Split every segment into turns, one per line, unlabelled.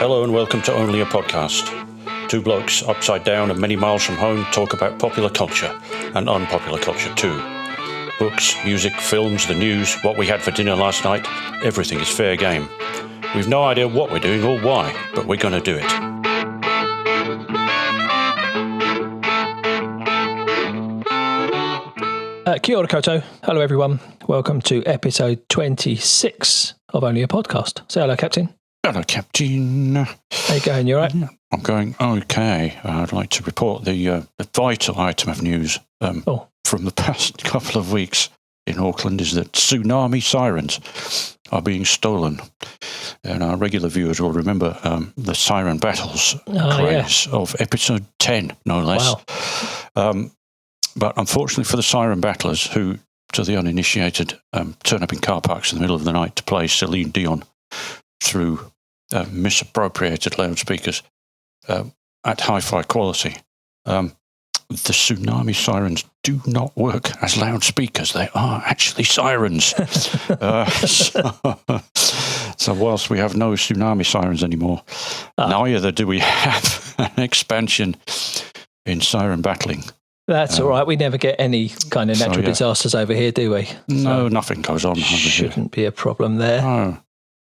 Hello and welcome to Only a Podcast. Two blokes upside down and many miles from home talk about popular culture and unpopular culture too. Books, music, films, the news, what we had for dinner last night, everything is fair game. We've no idea what we're doing or why, but we're going to do it.
Kia ora koutou. Hello everyone. Welcome to episode 26 of Only a Podcast. Say hello, Captain.
Hello, Captain.
How you going? You all right?
I'm going okay. I'd like to report the vital item of news from the past couple of weeks in Auckland is that tsunami sirens are being stolen. And our regular viewers will remember the siren battles craze of episode 10, no less.
Wow.
But unfortunately for the siren battlers, who, to the uninitiated, turn up in car parks in the middle of the night to play Celine Dion through misappropriated loudspeakers at hi-fi quality, the tsunami sirens do not work as loudspeakers. They are actually sirens. So whilst we have no tsunami sirens anymore, neither do we have an expansion in siren battling.
That's all right. We never get any kind of natural disasters over here, do we?
No, nothing goes on.
Shouldn't be a problem there.
No.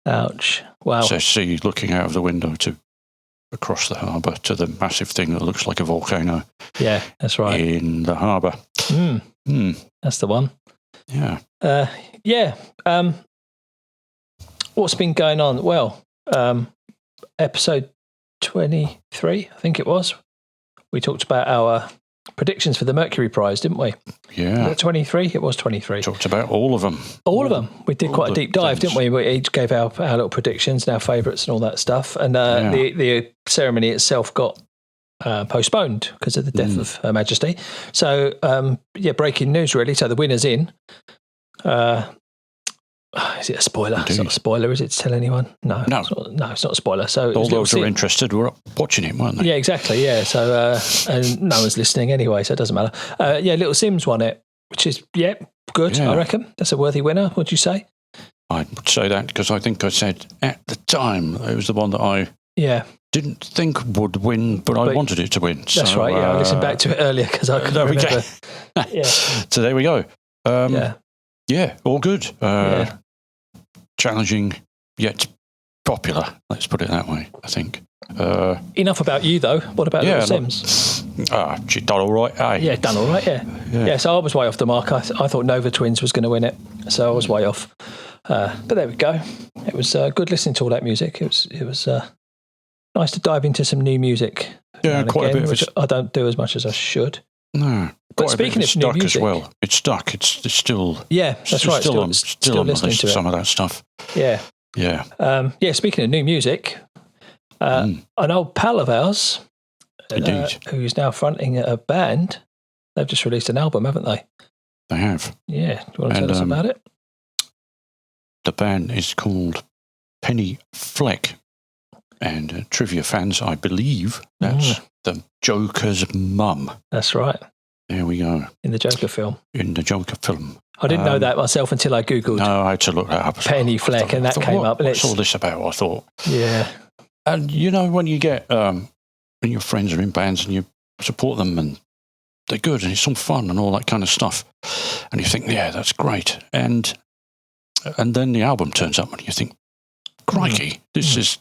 Ouch. Wow.
So see looking out of the window across the harbour to the massive thing that looks like a volcano.
Yeah, that's right.
In the harbour.
That's the one.
Yeah.
What's been going on? Well, episode 23, I think it was. We talked about our predictions for the Mercury Prize, didn't we?
Yeah.
Was it 23? It was 23.
Talked about all of them.
All of them. We did quite a deep dive, didn't we? We each gave our little predictions and our favourites and all that stuff. And the ceremony itself got postponed because of the death of Her Majesty. So, breaking news really. So the winner's in. Is it a spoiler?
Indeed.
It's not a spoiler, is it, to tell anyone? No. It's not a spoiler. So
all those who are interested were watching it, weren't they?
Yeah, exactly, yeah. So, and no one's listening anyway, so it doesn't matter. Little Sims won it, which is, good, I reckon. That's a worthy winner, would you say?
I would say that because I think I said at the time it was the one that I didn't think would win, but I wanted it to win.
That's right, I listened back to it earlier because I couldn't remember.
So there we go. All good. Challenging yet popular, let's put it that way, I think.
Enough about you, though. What about Little Sims?
She done all right, eh?
Yeah, done all right, yeah. So I was way off the mark. I thought Nova Twins was going to win it, so I was way off. But there we go. It was good listening to all that music. It was nice to dive into some new music.
Yeah, quite a bit of
which I don't do as much as I should.
No.
But speaking of new music,
as well. It's stuck. It's still.
Yeah, that's right.
Still on the list of some of that stuff.
Yeah.
Yeah.
Speaking of new music, an old pal of ours, who's now fronting a band, they've just released an album, haven't they?
They have.
Yeah. Do you want to tell us about it?
The band is called Penny Fleck. And trivia fans, I believe that's the Joker's mum.
That's right.
There we go.
In the Joker film.
I
didn't know that myself until I Googled.
No, I had to look that up.
Penny Fleck, and that came up.
What's all this about? I thought.
Yeah.
And you know, when you get, when your friends are in bands and you support them and they're good and it's all fun and all that kind of stuff, and you think, yeah, that's great. And then the album turns up and you think, crikey, this is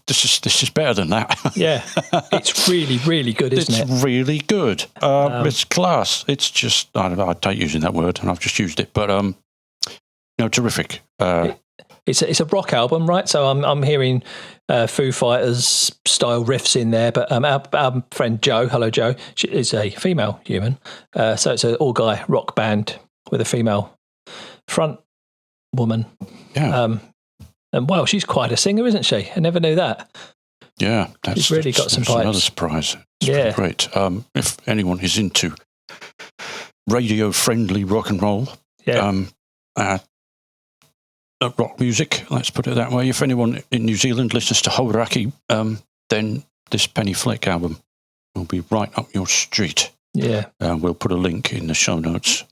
better than that. Yeah,
it's really, really good, isn't it?
It's really good. It's class. It's just, I hate using that word, and I've just used it, but terrific.
It's a rock album, right? So I'm hearing Foo Fighters style riffs in there, but our friend Jo, hello Jo, she is a female human, so it's an all guy rock band with a female front woman.
Yeah.
And wow, she's quite a singer, isn't she? I never knew that.
Yeah,
she's really got some pipes.
Another surprise. It's great. If anyone is into radio-friendly rock and roll, rock music, let's put it that way. If anyone in New Zealand listens to Hauraki, then this Penny Fleck album will be right up your street.
Yeah.
We'll put a link in the show notes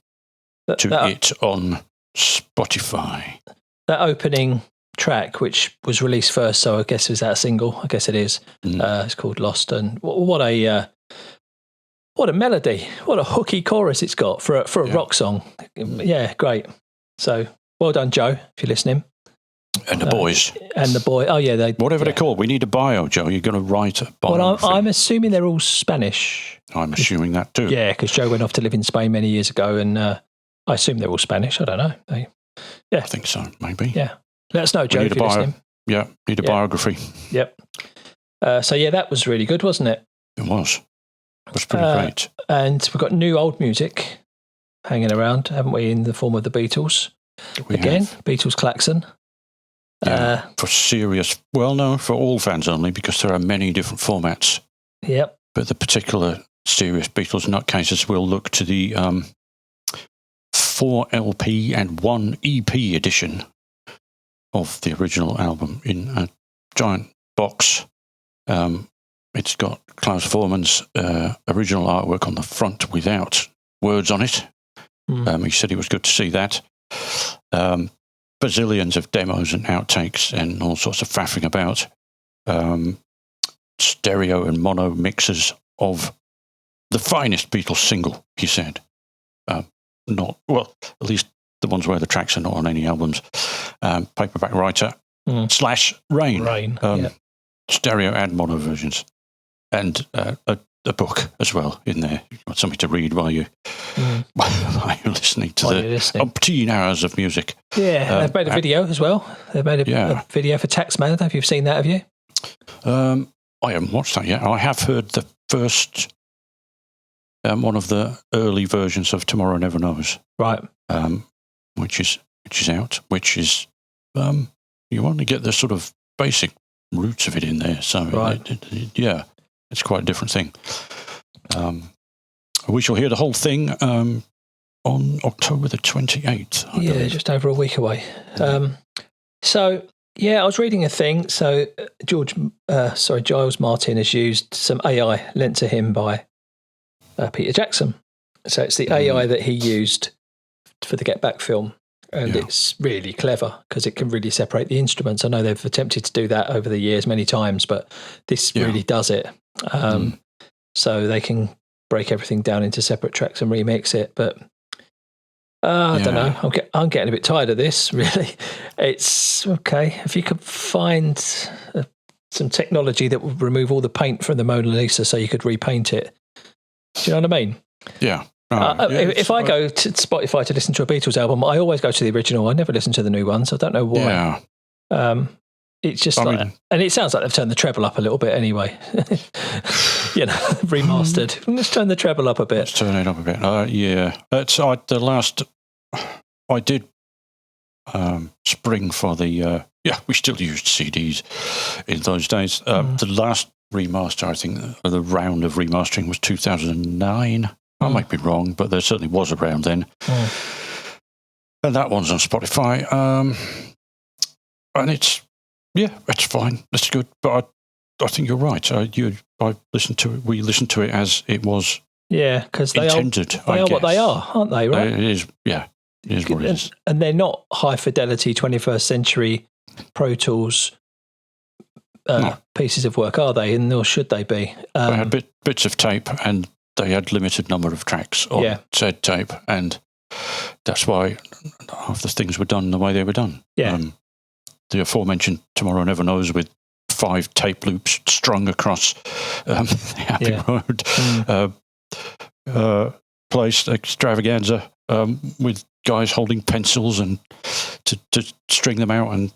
to it on Spotify.
That opening track, which was released first, so I guess is that a single? I guess it is. It's called Lost, and what a melody, what a hooky chorus it's got for a rock song. Yeah, great. So well done, Joe, if you're listening.
And the boys.
And the boy. Oh, yeah.
Whatever they're called. We need a bio, Joe. You're going to write a bio.
Well, I'm assuming they're all Spanish.
I'm assuming that too.
Yeah, because Joe went off to live in Spain many years ago, and I assume they're all Spanish. I don't know.
I think so, maybe.
Yeah. Let us know, Joe, if you're listening.
Yeah, need a biography.
Yep. So, that was really good, wasn't it?
It was. It was pretty great.
And we've got new old music hanging around, haven't we, in the form of the Beatles? Beatles klaxon.
Yeah, for serious, for all fans only, because there are many different formats.
Yep.
But the particular serious Beatles nutcases will look to the 4 LP and 1 EP edition of the original album in a giant box. It's got Klaus Voormann's original artwork on the front without words on it. He said it was good to see that. Bazillions of demos and outtakes and all sorts of faffing about. Stereo and mono mixes of the finest Beatles single, he said. At least the ones where the tracks are not on any albums. Paperback Writer / Rain. Stereo and mono versions. And a book as well in there. You've got something to read while you're listening to umpteen hours of music.
Yeah, they've made a video as well. They've made a video for Taxman. Have you seen that, have you?
I haven't watched that yet. I have heard the first one of the early versions of Tomorrow Never Knows.
Right.
Which is out, which is you only get the sort of basic roots of it in there. So it's quite a different thing. We shall hear the whole thing on October the 28th.
Just over a week away. I was reading a thing. So Giles Martin has used some AI lent to him by Peter Jackson. So it's the AI that he used for the Get Back film. And it's really clever because it can really separate the instruments. I know they've attempted to do that over the years many times, but this really does it. So they can break everything down into separate tracks and remix it. But I don't know. I'm getting a bit tired of this, really. It's okay. If you could find some technology that would remove all the paint from the Mona Lisa so you could repaint it. Do you know what I mean?
Yeah.
If I go to Spotify to listen to a Beatles album, I always go to the original. I never listen to the new ones. I don't know why. It's just and it sounds like they've turned the treble up a little bit anyway. Remastered. Let's turn the treble up a bit.
Let's turn it up a bit. I did spring for the. We still used CDs in those days. The last remaster, I think, the round of remastering was 2009. I might be wrong, but there certainly was around then. And that one's on Spotify. And it's fine. That's good. But I think you're right. We listened to it as it was
because they
intended.
They are what they are, aren't they, right?
It is, It is what it is.
And they're not high-fidelity 21st century Pro Tools pieces of work, are they? And nor should they be.
They had bits of tape and they had limited number of tracks on said tape, and that's why half the things were done the way they were done. The aforementioned Tomorrow Never Knows with 5 tape loops strung across the Abbey Road place extravaganza with guys holding pencils and to string them out, and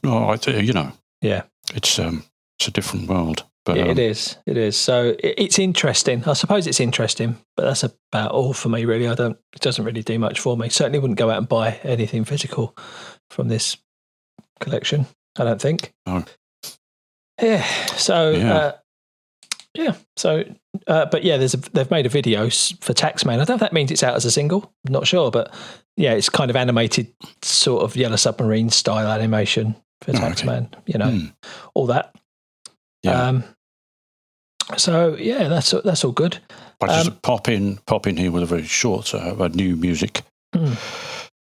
it's a different world. But,
it is. So it's interesting. I suppose it's interesting, but that's about all for me, really. It doesn't really do much for me. Certainly wouldn't go out and buy anything physical from this collection, I don't think.
No.
Yeah. So, they've made a video for Taxman. I don't know if that means it's out as a single. I'm not sure, but it's kind of animated, sort of Yellow Submarine style animation for Taxman. All that.
Yeah.
That's all good.
I just pop in here with a very short a new music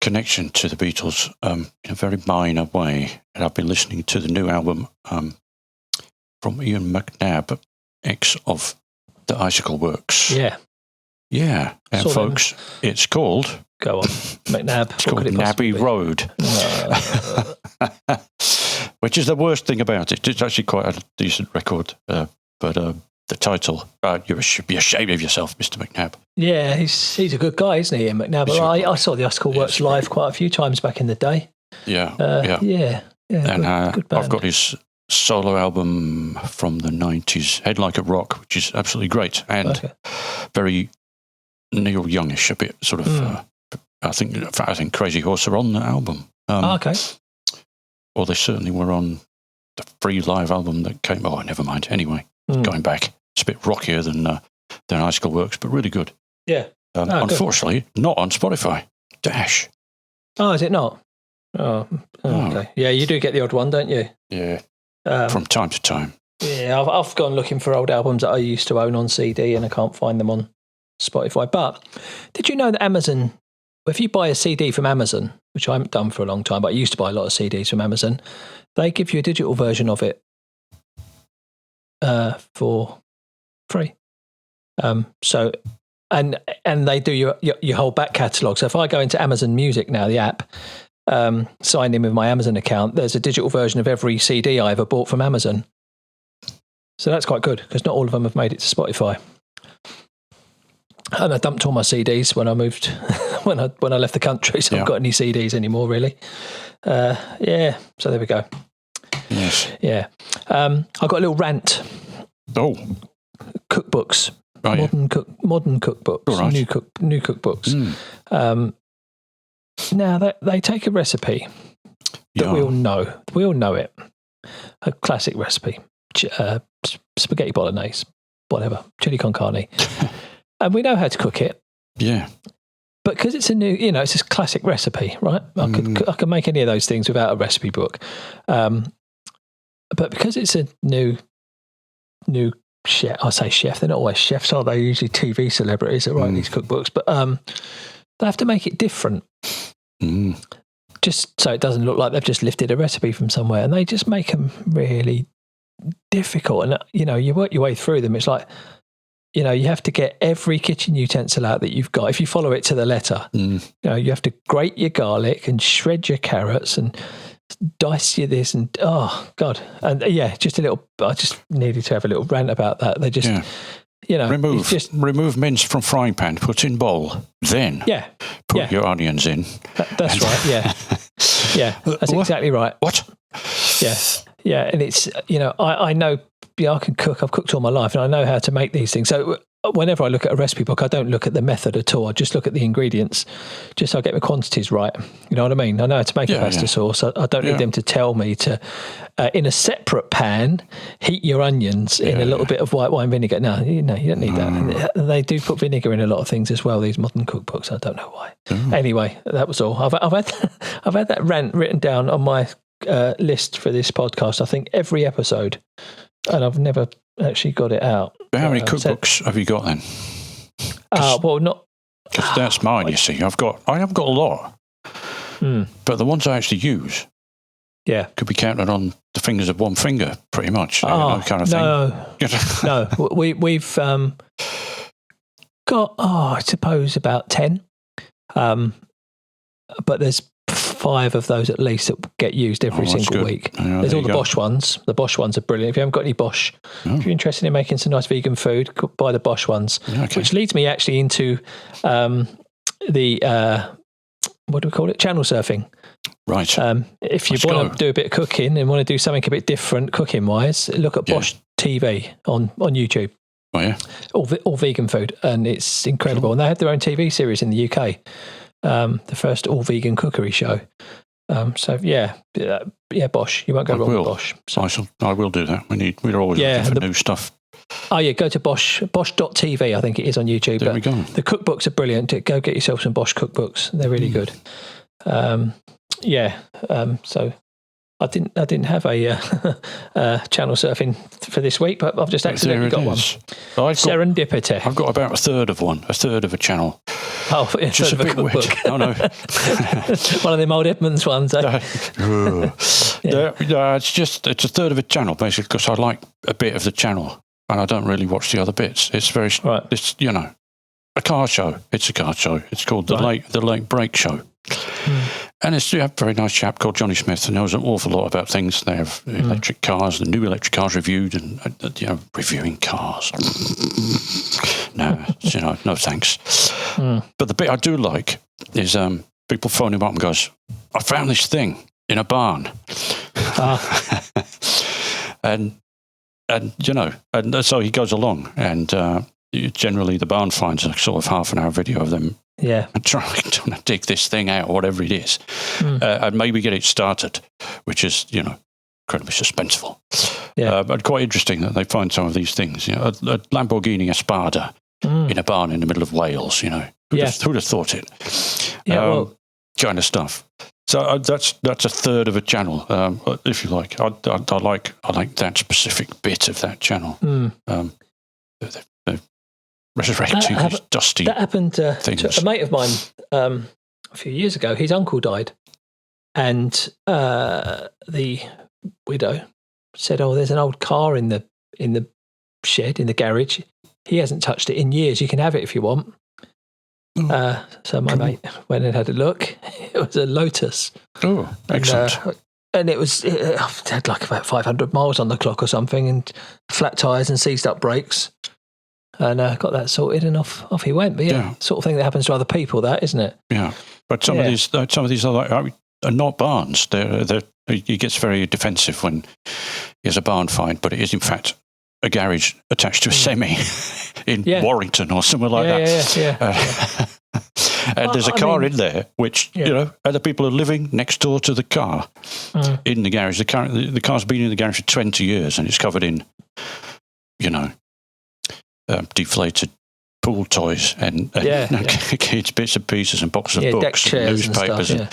connection to the Beatles in a very minor way, and I've been listening to the new album from Ian McNabb, ex of the Icicle Works. Yeah, and folks, it's called...
Go on, McNabb.
It's called Abbey Road. Which is the worst thing about it. It's actually quite a decent record, but the title, you should be ashamed of yourself, Mr. McNabb.
Yeah, he's a good guy, isn't he, Ian McNabb? I saw the Icicle Works live quite a few times back in the day.
Yeah.
And good band.
I've got his solo album from the 90s, Head Like a Rock, which is absolutely great and very Neil Youngish, a bit sort of. I think Crazy Horse are on the album.
Okay.
Or they certainly were on the free live album that came. Oh, never mind. Anyway, going back, it's a bit rockier than Icicle Works, but really good.
Yeah.
Unfortunately, not on Spotify. Dash.
Oh, is it not? Oh, okay. Yeah, you do get the odd one, don't you?
Yeah. From time to time.
Yeah, I've gone looking for old albums that I used to own on CD and I can't find them on Spotify. But did you know that Amazon, if you buy a CD from Amazon, which I haven't done for a long time, but I used to buy a lot of CDs from Amazon, they give you a digital version of it for free. So, and they do your whole back catalogue. So if I go into Amazon Music now, the app, sign in with my Amazon account, there's a digital version of every CD I ever bought from Amazon. So that's quite good because not all of them have made it to Spotify. And I dumped all my CDs when I moved, when I left the country, so I haven't got any CDs anymore, really. So there we go.
Yes.
Yeah. I got a little rant.
Oh.
Cookbooks.
Oh,
modern cookbooks.
Right.
New cookbooks. Now, they take a recipe that we all know. We all know it. A classic recipe. Spaghetti bolognese, whatever. Chili con carne. And we know how to cook it.
Yeah.
But because it's a new, it's this classic recipe, right? I could make any of those things without a recipe book. But because it's a new chef, I say chef, they're not always chefs, are they? Usually TV celebrities that write these cookbooks. But they have to make it different. Just so it doesn't look like they've just lifted a recipe from somewhere. And they just make them really difficult. And, you work your way through them. It's like, you have to get every kitchen utensil out that you've got. If you follow it to the letter, you have to grate your garlic and shred your carrots and dice your this and, oh, God. And just a little, I just needed to have a little rant about that. They just,
remove mince from frying pan, put in bowl, then put your onions in.
That's right, yeah. Yeah, that's exactly right.
What?
Yeah, and it's, I know, I can cook. I've cooked all my life and I know how to make these things. So whenever I look at a recipe book, I don't look at the method at all. I just look at the ingredients, just so I get my quantities right. You know what I mean? I know how to make a pasta sauce. I don't need them to tell me to, in a separate pan, heat your onions in a little bit of white wine vinegar. No, you don't need that. And they do put vinegar in a lot of things as well, these modern cookbooks. I don't know why. Anyway, that was all. I've had that rant written down on my list for this podcast, I think every episode, and I've never actually got it out.
But how many cookbooks have you got then?
Well, not.
Because that's mine, you see. I have got a lot, but the ones I actually use, could be counted on the fingers of one finger, pretty much. Kind of thing.
No, we've got I suppose about 10, but there's 5 of those at least that get used every single week. There's all the Bosch ones. The Bosch ones are brilliant. If you haven't got any Bosch, if you're interested in making some nice vegan food, buy the Bosch ones. Which leads me actually into the what do we call it? Channel surfing.
Right.
If you want to do a bit of cooking and want to do something a bit different cooking wise, look at Bosch TV on YouTube.
Oh yeah.
All vegan food, and it's incredible. Cool. And they had their own TV series in the UK. The first all vegan cookery show. Bosch. You won't go wrong with Bosch. So.
I will do that. We're always looking for new stuff.
Oh yeah, go to Bosch.tv. I think it is on YouTube.
There we go.
The cookbooks are brilliant. Go get yourself some Bosch cookbooks. They're really good. So I didn't have a channel surfing for this week, but I've just accidentally got one. Serendipity.
I've got about a third of a channel.
Oh, yeah,
just a bit weird. Oh no,
one of them old Edmonds ones. Eh?
It's a third of a channel basically because I like a bit of the channel and I don't really watch the other bits. It's very, it's a car show. It's a car show. It's called the Late Break Show. And it's a very nice chap called Johnny Smith who knows an awful lot about things. They have electric cars, the new electric cars reviewed, and reviewing cars. No thanks. But the bit I do like is people phone him up and goes, "I found this thing in a barn," and so he goes along, and generally the barn finds a sort of half an hour video of them.
Yeah,
and trying to dig this thing out, or whatever it is, and maybe get it started, which is incredibly suspenseful. Yeah, but quite interesting that they find some of these things. A Lamborghini Espada in a barn in the middle of Wales. Who'd have thought it? Yeah, kind of stuff. So that's a third of a channel, if you like. I like that specific bit of that channel. Resurrecting these dusty
That happened to a mate of mine a few years ago. His uncle died, and the widow said, "Oh, there's an old car in the shed, in the garage. He hasn't touched it in years. You can have it if you want." So my mate went and had a look. It was a Lotus.
Oh, excellent.
And it had like about 500 miles on the clock or something, and flat tyres and seized up brakes. And got that sorted, and off he went. But sort of thing that happens to other people, that isn't it?
Yeah, but some of these are not barns. He gets very defensive when he has a barn find, but it is in fact a garage attached to a semi in Warrington or somewhere like that. And there's a car in there, which other people are living next door to the car in the garage. The car's been in the garage for 20 years, and it's covered in, deflated pool toys and kids' bits and pieces and boxes of books and newspapers and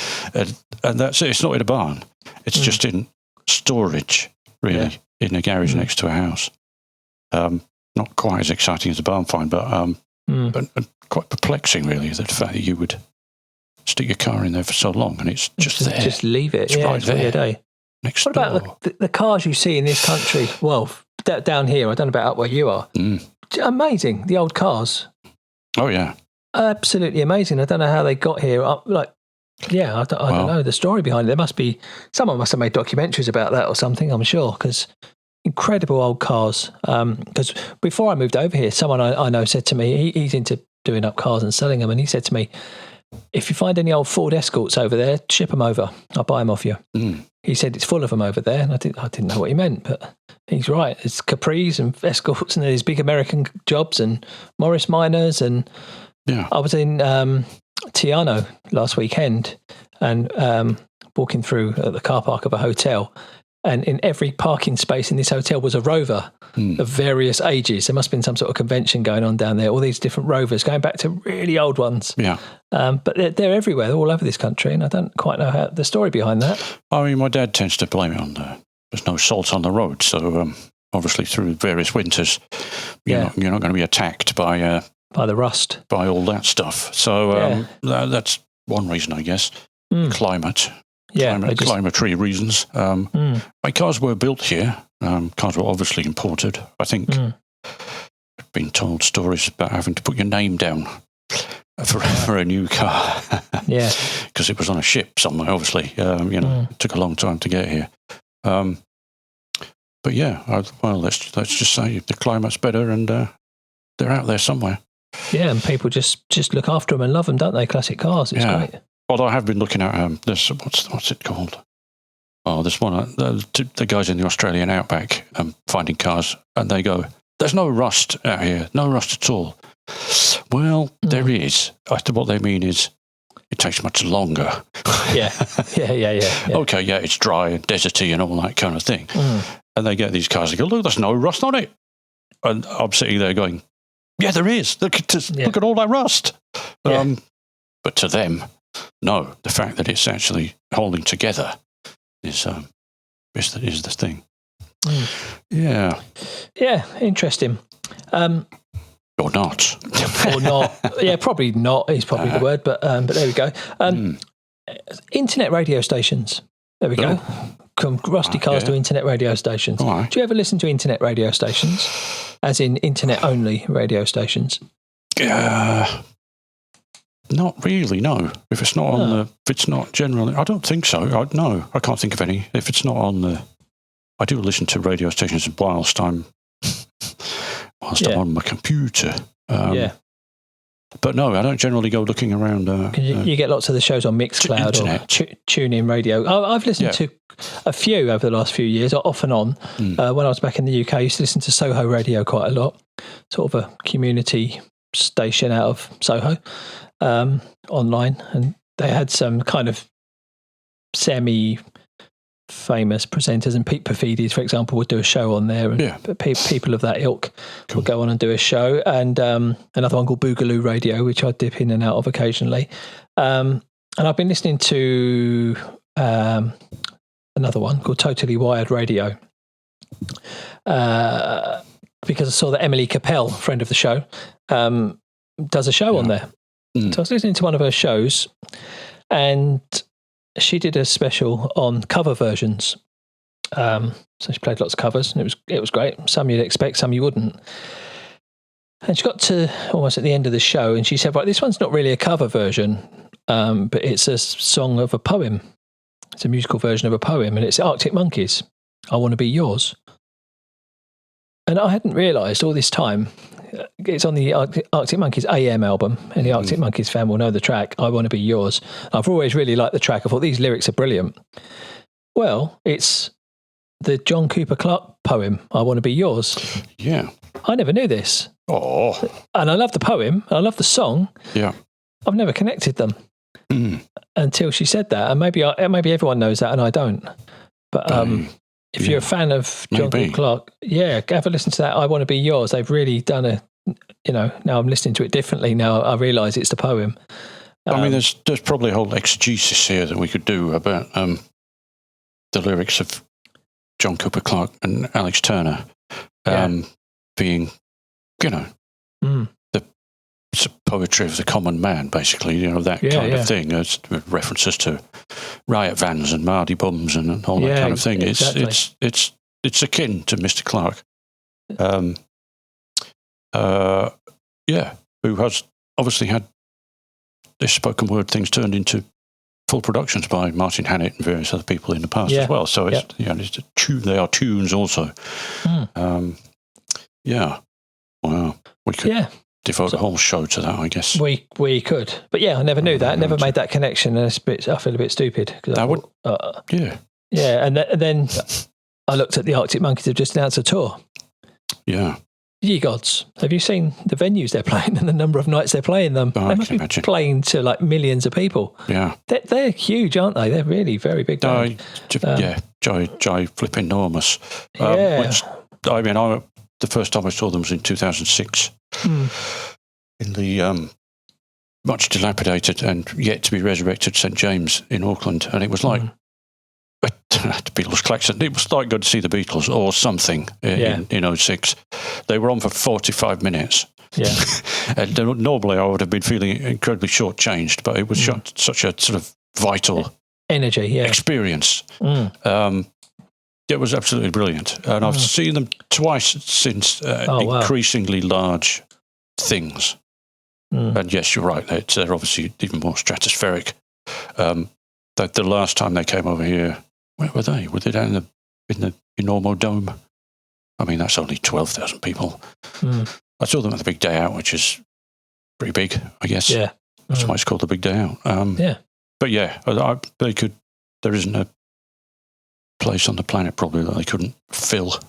that's it. It's not in a barn. It's just in storage, really, in a garage next to a house. Not quite as exciting as a barn find, but quite perplexing, really, the fact that you would stick your car in there for so long and it's just there.
Just leave it. It's right there. Weird, eh?
Next
what
door.
About the cars you see in this country? Well, down here, I don't know about up where you are. Amazing, the old cars.
Oh yeah,
absolutely amazing. I don't know how they got here. I don't know the story behind it. There must be someone must have made documentaries about that or something. I'm sure, because incredible old cars. Because before I moved over here, someone I know said to me, he's into doing up cars and selling them, and he said to me, "If you find any old Ford Escorts over there, ship them over. I'll buy them off you." He said it's full of them over there, and I didn't know what he meant, but he's right. It's Capris and Escorts, and there's big American jobs and Morris Minors, and I was in Tiano last weekend and walking through the car park of a hotel, and in every parking space in this hotel was a Rover of various ages. There must have been some sort of convention going on down there, all these different Rovers going back to really old ones. Yeah. But they're everywhere, they're all over this country, and I don't quite know the story behind that. I
mean, my dad tends to blame it on there's no salt on the road, so obviously through various winters, you're not going to be attacked by
the rust,
by all that stuff. So that's one reason, I guess. Climate. Climatary reasons. My cars were built here. Cars were obviously imported. I think I've been told stories about having to put your name down for a new car. Because it was on a ship somewhere, obviously. It took a long time to get here. But let's just say the climate's better and they're out there somewhere.
Yeah, and people just look after them and love them, don't they? Classic cars, it's great.
Although I have been looking at this, what's it called? Oh, this one, the guys in the Australian outback finding cars, and they go, "There's no rust out here, no rust at all." Well, there is. What they mean is, it takes much longer.
Yeah.
Okay, it's dry and deserty and all that kind of thing. And they get these cars and go, "Look, there's no rust on it." And I'm sitting there going, "Yeah, there is. Look at all that rust." But to them, no, the fact that it's actually holding together is is the thing.
Yeah, interesting.
Or not.
Or not. Yeah, probably not is probably the word, but there we go. Internet radio stations. There we go. Rusty cars to internet radio stations.
Right.
Do you ever listen to internet radio stations? As in internet-only radio stations?
Not really, no. If it's not on if it's not generally, I don't think so. No, I can't think of any. If it's not on the, I do listen to radio stations whilst I'm on my computer. But no, I don't generally go looking around.
You get lots of the shows on Mixcloud or TuneIn Radio. I've listened to a few over the last few years, off and on. When I was back in the UK, I used to listen to Soho Radio quite a lot, sort of a community station out of Soho, online. And they had some kind of semi-famous presenters, and Pete Perfides, for example, would do a show on there, and people of that ilk would go on and do a show, and another one called Boogaloo Radio, which I dip in and out of occasionally, and I've been listening to another one called Totally Wired Radio, because I saw that Emily Capel, friend of the show, does a show on there. So I was listening to one of her shows, and she did a special on cover versions. So she played lots of covers, and it was great. Some you'd expect, some you wouldn't. And she got to almost at the end of the show, and she said, "Right, this one's not really a cover version, but it's a song of a poem. It's a musical version of a poem, and it's Arctic Monkeys. I Want to Be Yours." And I hadn't realised all this time. It's on the Arctic Monkeys AM album, and the Arctic Monkeys fan will know the track, I Want to Be Yours. I've always really liked the track. I thought these lyrics are brilliant. Well, it's the John Cooper Clarke poem, I Want to Be Yours.
Yeah.
I never knew this.
Oh.
And I love the poem, I love the song.
Yeah.
I've never connected them until she said that. And maybe everyone knows that and I don't. But if you're a fan of John Cooper Clarke, have a listen to that, I Want to Be Yours. They've really done now I'm listening to it differently. Now I realise it's the poem.
I mean, there's probably a whole exegesis here that we could do about the lyrics of John Cooper Clarke and Alex Turner being, the poetry of the common man, basically, that kind of thing. It's references to riot vans and Mardy bums and all that kind of thing.
Exactly.
It's akin to Mr. Clarke, who has obviously had this spoken word things turned into full productions by Martin Hannett and various other people in the past as well. So it's it's a tune. They are tunes also. Wow, we could devote a whole show to that, I guess.
We could, but I never knew that. Never made that connection, and I feel a bit stupid. And then I looked at the Arctic Monkeys have just announced a tour.
Yeah.
Ye gods, have you seen the venues they're playing and the number of nights they're playing them? They must be playing to like millions of people.
Yeah.
They're huge, aren't they? They're really very big.
Jai flip enormous. Which, the first time I saw them was in 2006 in the much dilapidated and yet to be resurrected St. James in Auckland, and it was like the Beatles klaxon. It was like going to see the Beatles or something in 06. They were on for 45 minutes.
Yeah.
And normally I would have been feeling incredibly shortchanged, but it was such a sort of vital
energy,
experience. It was absolutely brilliant. And I've seen them twice since, increasingly large things. And yes, you're right, they're obviously even more stratospheric. The last time they came over here, where were they? Were they down in the Enormo Dome? I mean, that's only 12,000 people. I saw them at the Big Day Out, which is pretty big, I guess. Yeah. That's why it's called the Big Day Out. But they could. There isn't a place on the planet probably that they couldn't fill,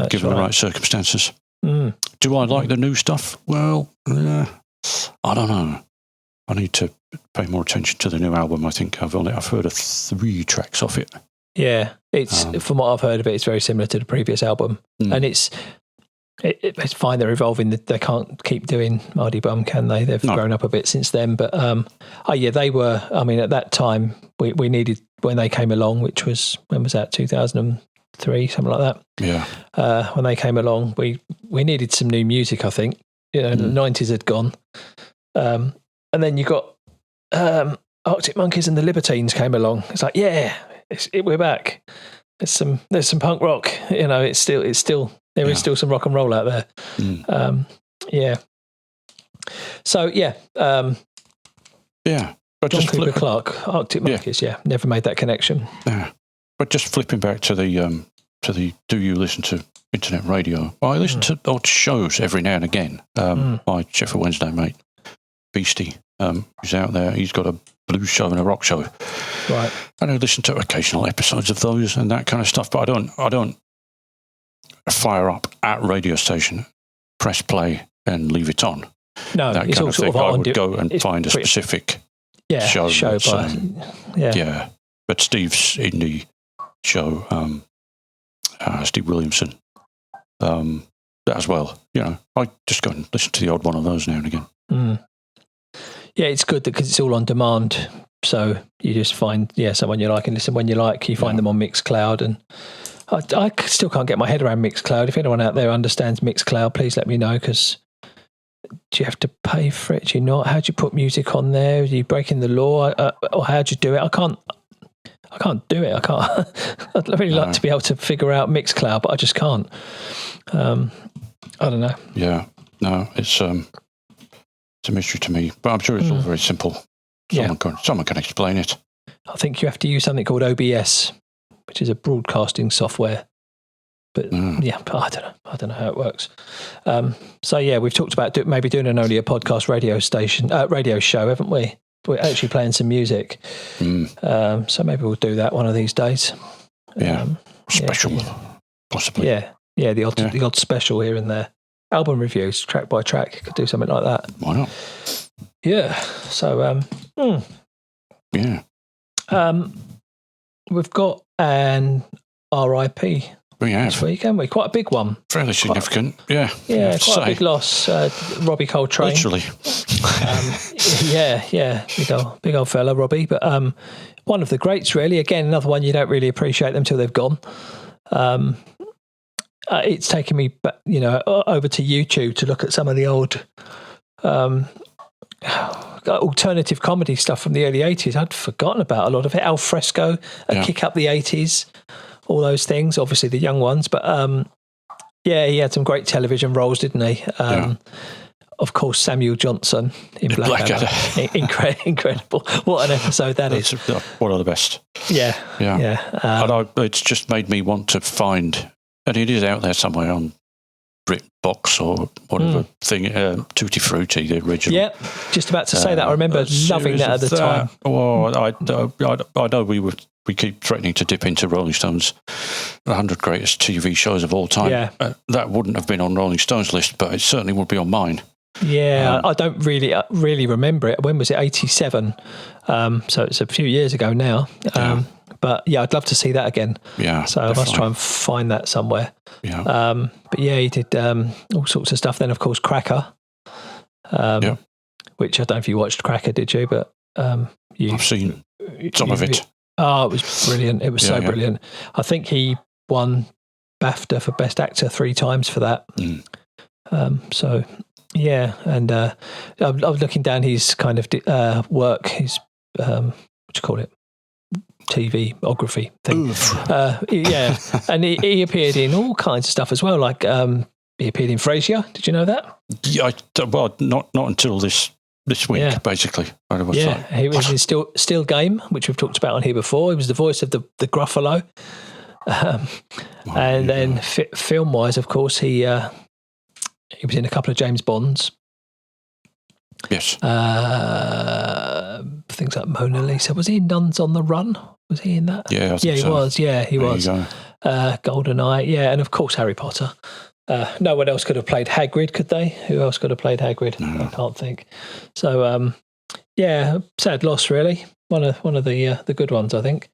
given the right circumstances. Do I like the new stuff? Well, I don't know. I need to pay more attention to the new album. I think I've heard of 3 tracks off it. Yeah, it's from what I've heard of it, it's very similar to the previous album, and it's fine. They're evolving. They can't keep doing Mardy Bum, can they? They've grown up a bit since then. But they were. I mean, at that time, we needed
when they came along, which was, when was that, 2003, something like that.
Yeah.
When they came along, we needed some new music, I think. The 90s had gone. And then you got Arctic Monkeys and the Libertines came along. It's like, we're back. There's some punk rock. There is still some rock and roll out there. So but John Cooper Clarke, Arctic Monkeys. Never made that connection.
Yeah, but just flipping back to the do you listen to internet radio? Well, I listen to odd shows every now and again. My Sheffield Wednesday mate Beastie, who's out there. He's got a blues show and a rock show.
Right.
And I listen to occasional episodes of those and that kind of stuff, but I don't fire up at radio station, press play and leave it on.
No,
that
it's
kind
all
of
sort
thing.
of
I would go and find a specific show. But Steve's indie show, Steve Williamson, as well. I just go and listen to the odd one of those now and again.
Yeah, it's good because it's all on demand. So you just find someone you like and listen when you like. You find them on Mixcloud, and I still can't get my head around Mixcloud. If anyone out there understands Mixcloud, please let me know, because do you have to pay for it? Do you not? How do you put music on there? Are you breaking the law? Or how do you do it? I can't do it. I can't. I'd really like to be able to figure out Mixcloud, but I just can't. I don't know.
Yeah, no, it's a mystery to me, but I'm sure it's all very simple. Someone can explain it.
I think you have to use something called OBS, which is a broadcasting software. But I don't know how it works. We've talked about maybe doing only a podcast radio show, haven't we? We're actually playing some music. So maybe we'll do that one of these days.
Special, possibly.
Yeah, the odd special here and there. Album reviews, track by track. Could do something like that.
Why not?
Yeah. So, we've got an RIP this week, haven't we? Quite a big one.
Fairly significant, yeah.
Yeah, quite a big loss. Robbie Coltrane.
Literally.
Big old fella, Robbie. But one of the greats, really. Again, another one you don't really appreciate them till they've gone. It's taken me, over to YouTube to look at some of the old alternative comedy stuff from the early 80s. I'd forgotten about a lot of it. Al Fresco, Kick Up the 80s, all those things, obviously the young ones. But he had some great television roles, didn't he? Of course, Samuel Johnson in Blackadder. Incredible. What an episode that is.
One of the best.
Yeah.
It's just made me want to find, and it is out there somewhere on BritBox or whatever thing, Tutti Frutti, the original.
Yeah, just about to say that. I remember loving that at the time.
Oh, I know we keep threatening to dip into Rolling Stone's 100 greatest TV shows of all time.
Yeah.
That wouldn't have been on Rolling Stone's list, but it certainly would be on mine.
Yeah, I don't really remember it. When was it? 87. So it's a few years ago now. But I'd love to see that again.
Yeah,
so definitely. I must try and find that somewhere.
Yeah.
But he did all sorts of stuff. Then, of course, Cracker. Which I don't know if you watched Cracker, did you? But I've
seen some of it.
Oh, it was brilliant. It was so brilliant. I think he won BAFTA for Best Actor 3 times for that. And I was looking down his kind of work, his, what do you call it? TVography thing. And he appeared in all kinds of stuff as well, like he appeared in Frasier. Did you know that?
Yeah, not until this week, basically.
He was in Still Game, which we've talked about on here before. He was the voice of the Gruffalo. Then film-wise, of course, he was in a couple of James Bonds.
Yes.
Things like Mona Lisa. Was he in Nuns on the Run? Was he in that?
Yeah, I think
he
so.
was. Yeah, he was.
You go.
GoldenEye. Yeah, and of course Harry Potter. No one else could have played Hagrid, could they? Who else could have played Hagrid? No. I can't think. So, sad loss, really. One of the good ones, I think.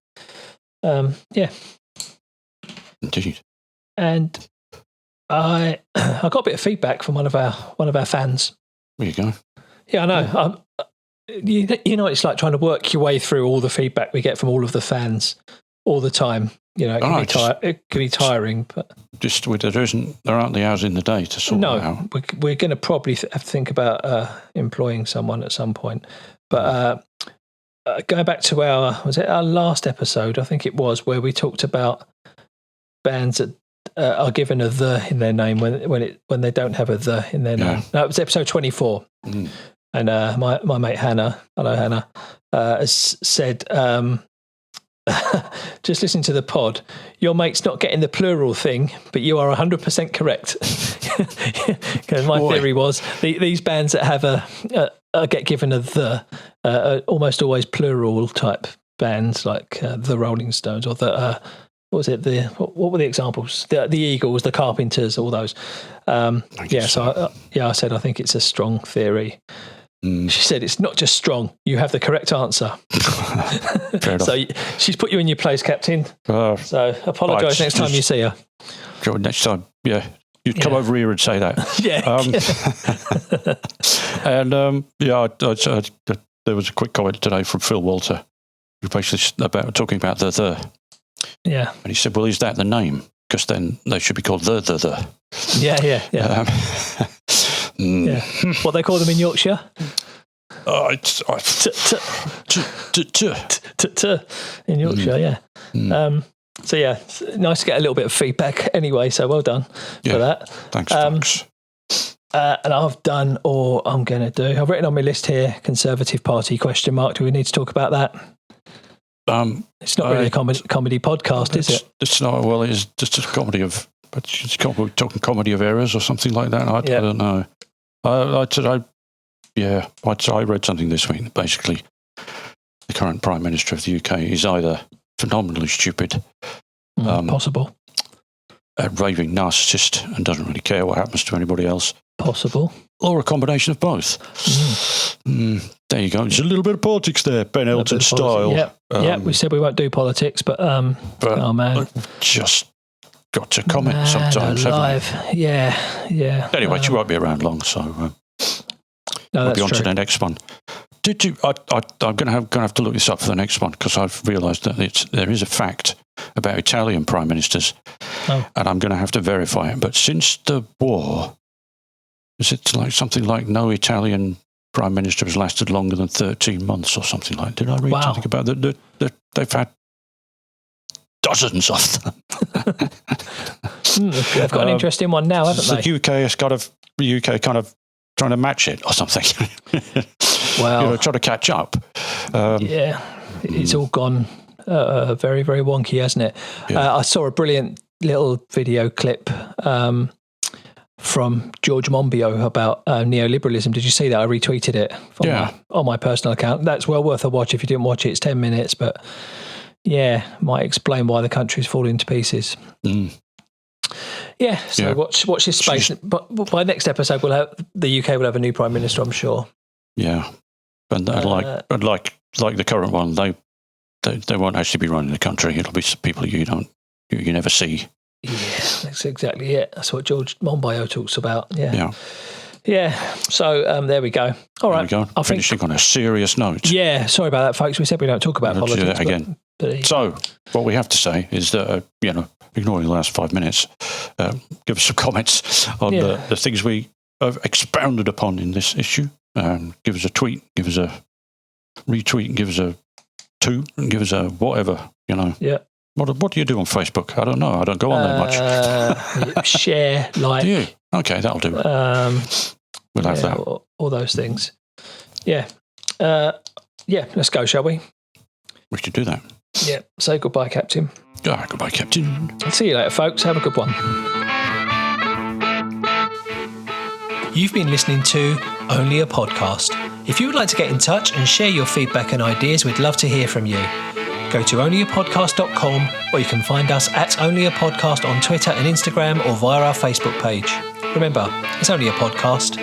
Indeed.
And I got a bit of feedback from one of our fans.
There you go.
Yeah, I know. It's like trying to work your way through all the feedback we get from all of the fans all the time. It can be tiring, but
there aren't the hours in the day to sort it out.
We're going to probably have to think about employing someone at some point. But going back to our last episode, I think it was, where we talked about bands that are given a "the" in their name when they don't have a "the" in their name. No, it was episode 24, and my mate Hannah, hello Hannah, has said. Just listen to the pod. Your mate's not getting the plural thing, but you are 100% correct. Because my theory was these bands that have get given a "the" are almost always plural type bands, like the Rolling Stones or the what was it? What were the examples? The Eagles, the Carpenters, all those. I said I think it's a strong theory. She said it's not just strong. You have the correct answer. So she's put you in your place, Captain. So apologise next time you see her.
Next time, you'd come over here and say that. And there was a quick comment today from Phil Walter, who basically talking about the.
Yeah.
And he said, "Well, is that the name? Because then they should be called the."
Yeah. What they call them in Yorkshire? In Yorkshire, yeah. It's nice to get a little bit of feedback anyway, so well done for that.
Thanks, folks.
And I've done, or I'm going to do, I've written on my list here, Conservative Party ? Do we need to talk about that? It's not really a comedy podcast, is it?
It's not. Well, it's just a comedy of... We're talking comedy of errors or something like that. I don't know. I read something this week that basically the current Prime Minister of the UK is either phenomenally stupid,
possible,
a raving narcissist and doesn't really care what happens to anybody else,
possible,
or a combination of both. There you go. There's a little bit of politics there, Ben Elton style.
We said we won't do politics, but oh man,
just got to comment sometimes.
Yeah.
Anyway, she won't be around long, so we'll be on to the next one. Did you? I'm going to have to look this up for the next one, because I've realised that there is a fact about Italian prime ministers, and I'm going to have to verify it. But since the war, is it like something like no Italian prime minister has lasted longer than 13 months or something like that? Did I read something about that? They've had dozens of them.
They've got an interesting one now, haven't they?
The UK kind of trying to match it or something.
Well,
trying to catch up.
It's all gone very, very wonky, hasn't it? I saw a brilliant little video clip from George Monbiot about neoliberalism. Did you see that? I retweeted it on my personal account. That's well worth a watch. If you didn't watch it, it's 10 minutes, but might explain why the country's falling to pieces. Watch this space. But by next episode, the UK will have a new prime minister, I'm sure. Yeah,
and like the current one, they won't actually be running the country. It'll be people you never see.
Yeah, that's exactly it. That's what George Monbiot talks about. Yeah. So there we go. All right,
there we go. Finishing on a serious note.
Yeah, sorry about that, folks. We said we don't talk about politics.
Do that again. So what we have to say is that ignoring the last 5 minutes, give us some comments on the things we have expounded upon in this issue. Give us a tweet, give us a retweet, give us a toot, and give us a whatever. Yeah. What do you do on Facebook? I don't know. I don't go on there
much. Share, like.
Do you? Okay, that'll do. We'll have that.
All those things. Yeah. Let's go, shall we?
We should do that.
Yeah. Say goodbye, Captain.
Goodbye, Captain.
See you later, folks. Have a good one. You've been listening to Only a Podcast. If you would like to get in touch and share your feedback and ideas, we'd love to hear from you. Go to onlyapodcast.com, or you can find us at Only a Podcast on Twitter and Instagram, or via our Facebook page. Remember, it's only a podcast.